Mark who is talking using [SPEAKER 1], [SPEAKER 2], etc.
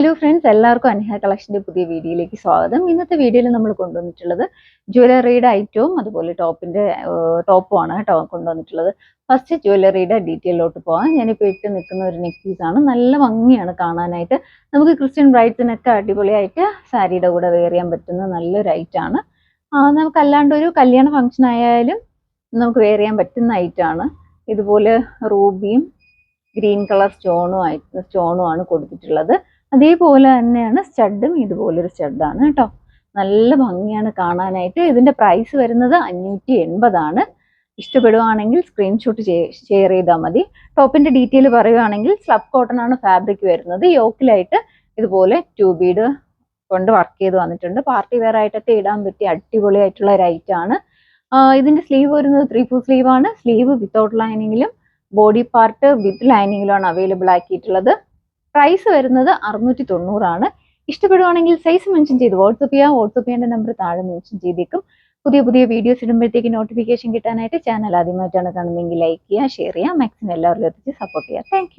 [SPEAKER 1] Hello friends, എല്ലാവർക്കും അൻഹ കളക്ഷൻ്റെ പുതിയ വീഡിയോയിലേക്ക് സ്വാഗതം. ഇന്നത്തെ വീഡിയോയിൽ നമ്മൾ കൊണ്ടുവന്നിട്ടുള്ളത് ജ്വല്ലറിയുടെ ഐറ്റവും അതുപോലെ ടോപ്പുമാണ് കേട്ടോ കൊണ്ടുവന്നിട്ടുള്ളത്. ഫസ്റ്റ് ജ്വല്ലറിയുടെ ഡീറ്റെയിലോട്ട് പോകാം. ഞാനിപ്പോൾ ഇട്ട് നിൽക്കുന്ന ഒരു നെക്ക് പീസാണ്. നല്ല ഭംഗിയാണ് കാണാനായിട്ട്. നമുക്ക് ക്രിസ്ത്യൻ ബ്രൈഡ്സിനൊക്കെ അടിപൊളിയായിട്ട് സാരിയുടെ കൂടെ വെയർ ചെയ്യാൻ പറ്റുന്ന നല്ലൊരു ഐറ്റമാണ്. നമുക്കല്ലാണ്ട് ഒരു കല്യാണ ഫംഗ്ഷൻ ആയാലും നമുക്ക് വെയർ ചെയ്യാൻ പറ്റുന്ന ഐറ്റമാണ്. ഇതുപോലെ റൂബിയും ഗ്രീൻ കളർ സ്റ്റോണുമാണ് കൊടുത്തിട്ടുള്ളത്. അതേപോലെ തന്നെയാണ് സ്റ്റഡും, ഇതുപോലൊരു സ്റ്റഡാണ് കേട്ടോ. നല്ല ഭംഗിയാണ് കാണാനായിട്ട്. ഇതിന്റെ പ്രൈസ് വരുന്നത് 580 ഇഷ്ടപ്പെടുവാണെങ്കിൽ സ്ക്രീൻഷോട്ട് ഷെയർ ചെയ്താൽ മതി. ടോപ്പിന്റെ ഡീറ്റെയിൽ പറയുകയാണെങ്കിൽ സ്ലബ് കോട്ടൺ ആണ് ഫാബ്രിക് വരുന്നത്. യോക്കിലായിട്ട് ഇതുപോലെ 2 ബീഡ് കൊണ്ട് വർക്ക് ചെയ്ത് വന്നിട്ടുണ്ട്. പാർട്ടി വെയർ ആയിട്ടൊക്കെ ഇടാൻ പറ്റിയ അടിപൊളിയായിട്ടുള്ള ഒരു ഐറ്റം ആണ്. ഇതിന്റെ സ്ലീവ് വരുന്നത് 3/4 സ്ലീവ് ആണ്. സ്ലീവ് വിത്തൗട്ട് ലൈനിങ്ങിലും ബോഡി പാർട്ട് വിത്ത് ലൈനിങ്ങിലാണ് അവൈലബിൾ ആക്കിയിട്ടുള്ളത്. പ്രൈസ് വരുന്നത് 690 ഇഷ്ടപ്പെടുവാണെങ്കിൽ സൈസ് മെൻഷൻ ചെയ്ത് വാട്സപ്പ് ചെയ്യാം. വാട്സപ്പ് ചെയ്യേണ്ട നമ്പർ താഴെ മെൻഷൻ ചെയ്തേക്കും. പുതിയ പുതിയ വീഡിയോസ് ഇടുമ്പോഴത്തേക്ക് നോട്ടിഫിക്കേഷൻ കിട്ടാനായിട്ട് ചാനൽ ആദ്യമായിട്ടാണ് കാണുന്നതെങ്കിൽ ലൈക്ക് ചെയ്യുക, ഷെയർ ചെയ്യുക, മാക്സിമം എല്ലാവരിലും എത്തിച്ച് സപ്പോർട്ട് ചെയ്യുക. താങ്ക്